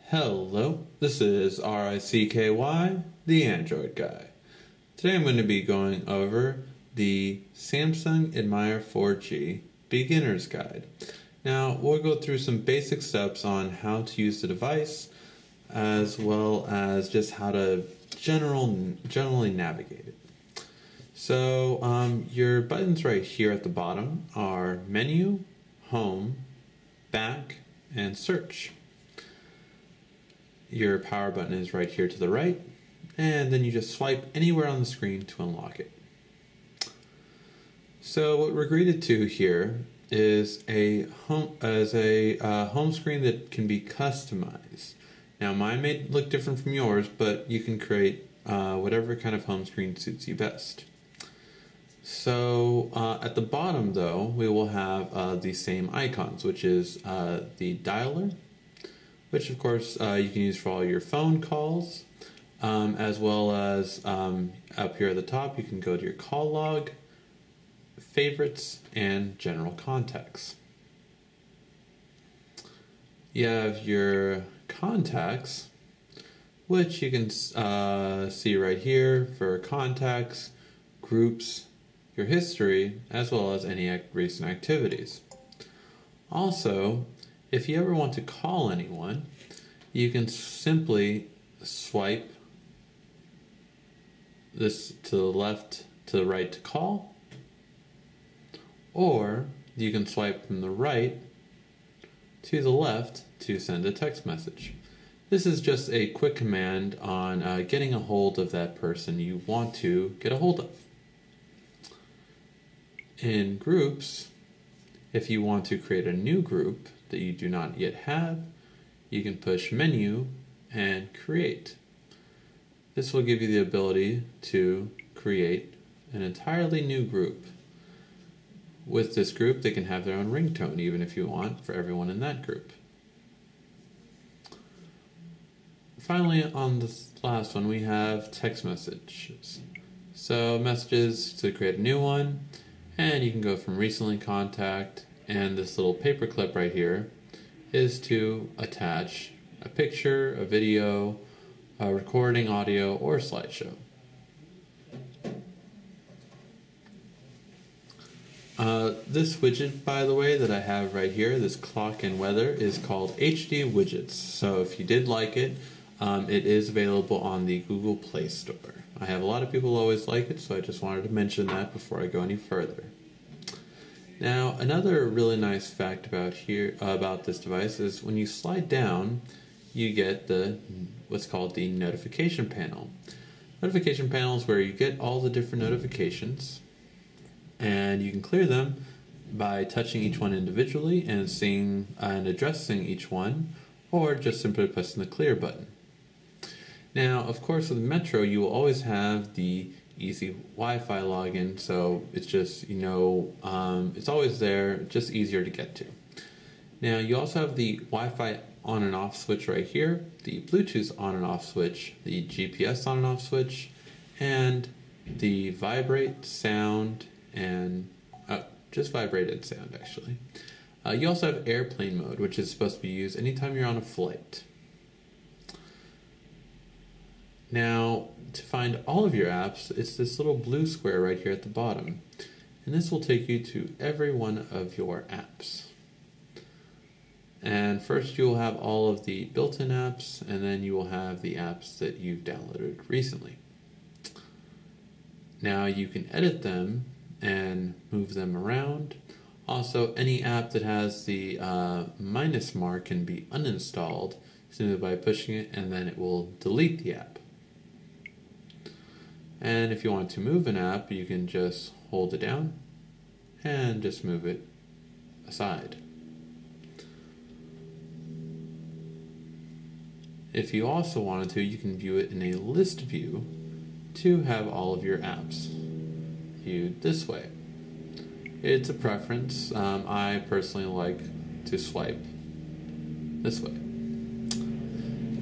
Hello, this is RICKY, the Android guy. Today I'm going to be going over the Samsung Admire 4G Beginner's Guide. Now, we'll go through some basic steps on how to use the device, as well as just how to generally navigate it. So, your buttons right here at the bottom are Menu, Home, Back, and Search. Your power button is right here to the right, and then you just swipe anywhere on the screen to unlock it. So what we're greeted to here is a home screen that can be customized. Now mine may look different from yours, but you can create whatever kind of home screen suits you best. So at the bottom though, we will have the same icons, which is the dialer, which of course you can use for all your phone calls, as well as up here at the top you can go to your call log, favorites, and general contacts. You have your contacts, which you can see right here for contacts, groups, your history, as well as any recent activities. Also, if you ever want to call anyone, you can simply swipe this to the left to the right to call, or you can swipe from the right to the left to send a text message. This is just a quick command on getting a hold of that person you want to get a hold of. In groups, if you want to create a new group that you do not yet have, you can push Menu and Create. This will give you the ability to create an entirely new group. With this group, they can have their own ringtone, even if you want, for everyone in that group. Finally, on this last one, we have text messages. So messages to create a new one, and you can go from recently contact, and this little paper clip right here is to attach a picture, a video, a recording, audio, or slideshow. This widget, by the way, that I have right here, this clock and weather, is called HD Widgets. So if you did like it, it is available on the Google Play Store. I have a lot of people who always like it, so I just wanted to mention that before I go any further. Now, another really nice fact about this device is when you slide down, you get what's called the notification panel. Notification panel is where you get all the different notifications, and you can clear them by touching each one individually and seeing and addressing each one, or just simply pressing the clear button. Now, of course, with Metro, you will always have the easy Wi-Fi login, so it's just, it's always there, just easier to get to. Now, you also have the Wi-Fi on and off switch right here, the Bluetooth on and off switch, the GPS on and off switch, and the vibrate sound and just vibrated sound actually. You also have airplane mode, which is supposed to be used anytime you're on a flight. Now, to find all of your apps, it's this little blue square right here at the bottom. And this will take you to every one of your apps. And first you will have all of the built-in apps, and then you will have the apps that you've downloaded recently. Now you can edit them and move them around. Also, any app that has the minus mark can be uninstalled simply by pushing it, and then it will delete the app. And if you want to move an app, you can just hold it down and just move it aside. If you also wanted to, you can view it in a list view to have all of your apps viewed this way. It's a preference. I personally like to swipe this way.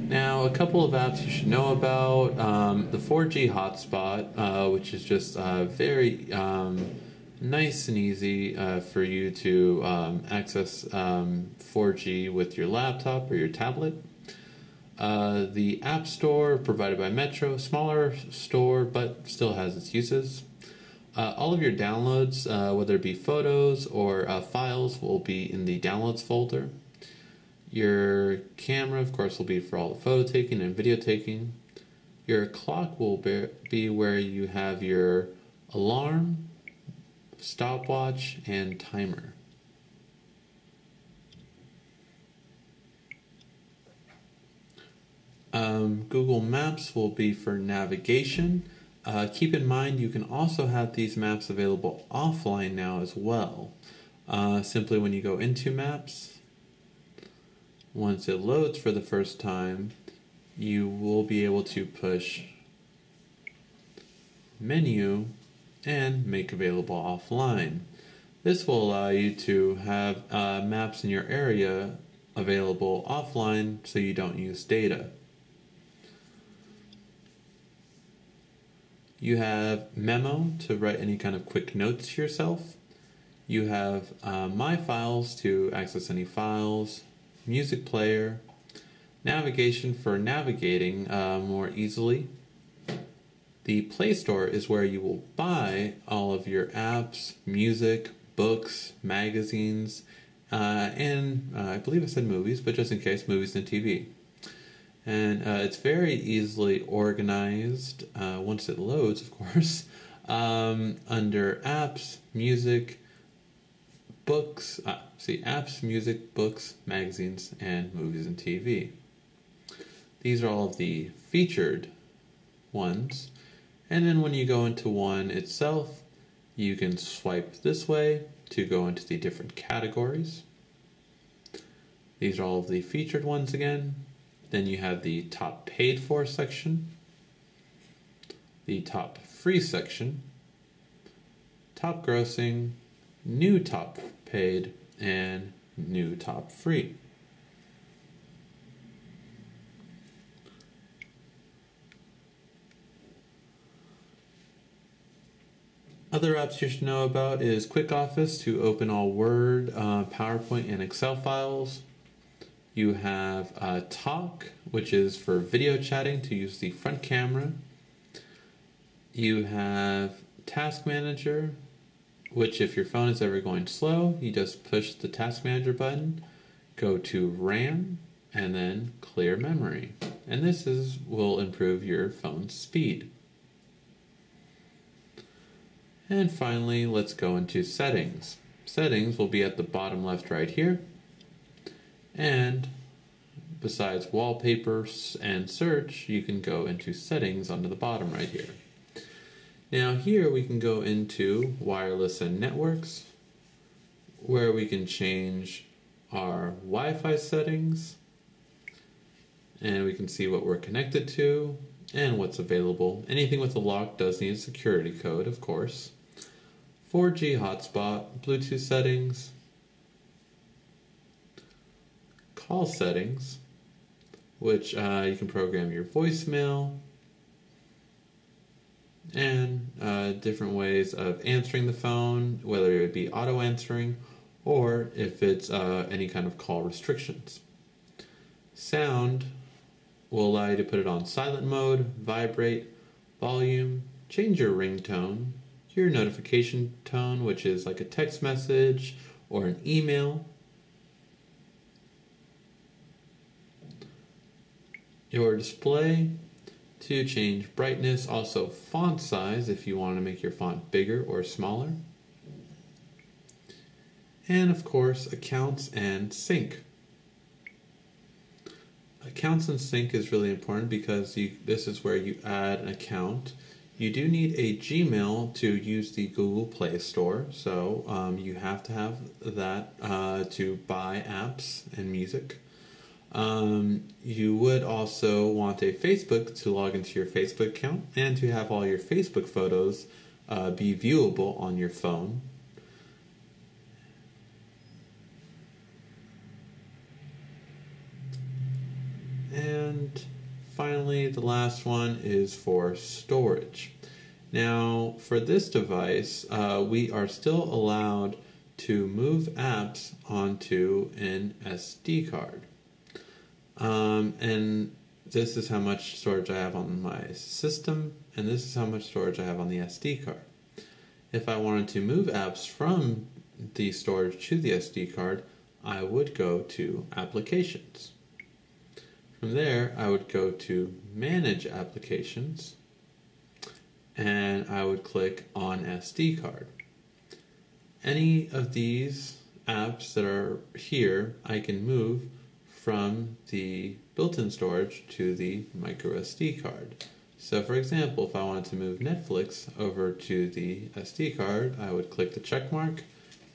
Now, a couple of apps you should know about. The 4G hotspot, which is just very nice and easy for you to access 4G with your laptop or your tablet. The App Store provided by Metro, smaller store but still has its uses. All of your downloads, whether it be photos or files, will be in the Downloads folder. Your camera, of course, will be for all the photo taking and video taking. Your clock will be where you have your alarm, stopwatch, and timer. Google Maps will be for navigation. Keep in mind you can also have these maps available offline now as well. Simply when you go into Maps, once it loads for the first time, you will be able to push Menu and Make Available Offline. This will allow you to have maps in your area available offline so you don't use data. You have Memo to write any kind of quick notes to yourself. You have My Files to access any files, Music Player, Navigation for navigating more easily. The Play Store is where you will buy all of your apps, music, books, magazines, and I believe I said movies, but just in case, movies and TV. And it's very easily organized once it loads, of course, under apps, music, books, apps, music, books, magazines, and movies and TV. These are all of the featured ones. And then when you go into one itself, you can swipe this way to go into the different categories. These are all of the featured ones again. Then you have the top paid for section, the top free section, top grossing, new top paid, and new top free. Other apps you should know about is Quick Office to open all Word, PowerPoint, and Excel files. You have Talk, which is for video chatting to use the front camera. You have Task Manager, which if your phone is ever going slow, you just push the Task Manager button, go to RAM, and then clear memory. And this will improve your phone's speed. And finally, let's go into Settings. Settings will be at the bottom left right here. And besides wallpapers and search, you can go into settings onto the bottom right here. Now here we can go into wireless and networks, where we can change our Wi-Fi settings, and we can see what we're connected to and what's available. Anything with a lock does need a security code, of course. 4G hotspot, Bluetooth settings, call settings, which you can program your voicemail, and different ways of answering the phone, whether it be auto answering or if it's any kind of call restrictions. Sound will allow you to put it on silent mode, vibrate, volume, change your ringtone, your notification tone, which is like a text message or an email, your display to change brightness, also font size if you want to make your font bigger or smaller, and of course accounts and sync. Accounts and sync is really important because this is where you add an account. You do need a Gmail to use the Google Play Store, so you have to have that to buy apps and music. You would also want a Facebook to log into your Facebook account and to have all your Facebook photos be viewable on your phone. And finally, the last one is for storage. Now, for this device, we are still allowed to move apps onto an SD card. And this is how much storage I have on my system, and this is how much storage I have on the SD card. If I wanted to move apps from the storage to the SD card, I would go to Applications. From there, I would go to Manage Applications, and I would click on SD card. Any of these apps that are here, I can move from the built-in storage to the micro SD card. So for example, if I wanted to move Netflix over to the SD card, I would click the check mark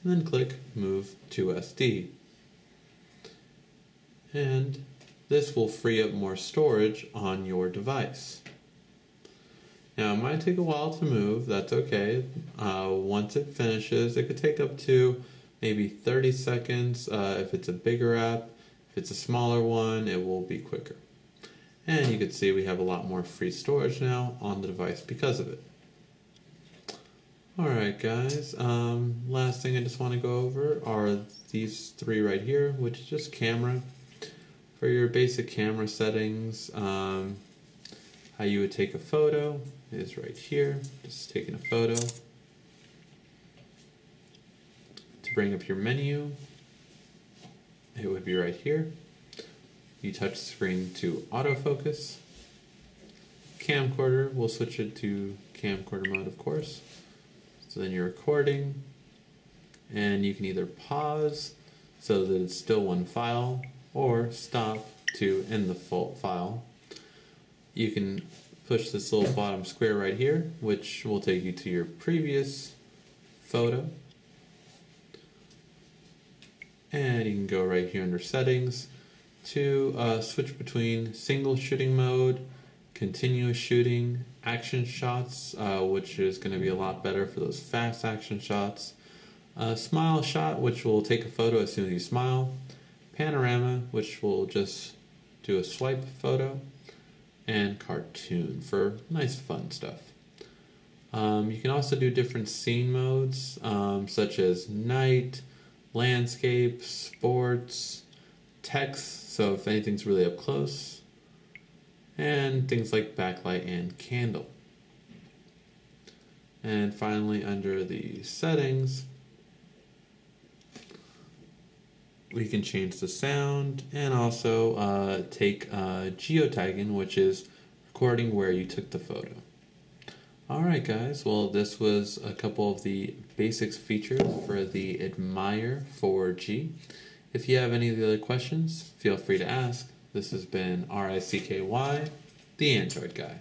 and then click Move to SD. And this will free up more storage on your device. Now, it might take a while to move, that's okay. Once it finishes, it could take up to maybe 30 seconds if it's a bigger app. If it's a smaller one, it will be quicker. And you can see we have a lot more free storage now on the device because of it. Alright guys, last thing I just want to go over are these three right here, which is just camera. For your basic camera settings, how you would take a photo is right here, just taking a photo. To bring up your menu, it would be right here. You touch the screen to autofocus. Camcorder, we'll switch it to camcorder mode, of course. So then you're recording, and you can either pause so that it's still one file, or stop to end the full file. You can push this little bottom square right here, which will take you to your previous photo. And you can go right here under settings to switch between single shooting mode, continuous shooting, action shots, which is going to be a lot better for those fast action shots, smile shot, which will take a photo as soon as you smile, panorama, which will just do a swipe photo, and cartoon for nice fun stuff. You can also do different scene modes, such as night, landscape, sports, text, so if anything's really up close, and things like backlight and candle. And finally, under the settings, we can change the sound and also take geotagging, which is recording where you took the photo. Alright guys, well this was a couple of the basics features for the Admire 4G. If you have any of the other questions, feel free to ask. This has been RICKY, the Android Guy.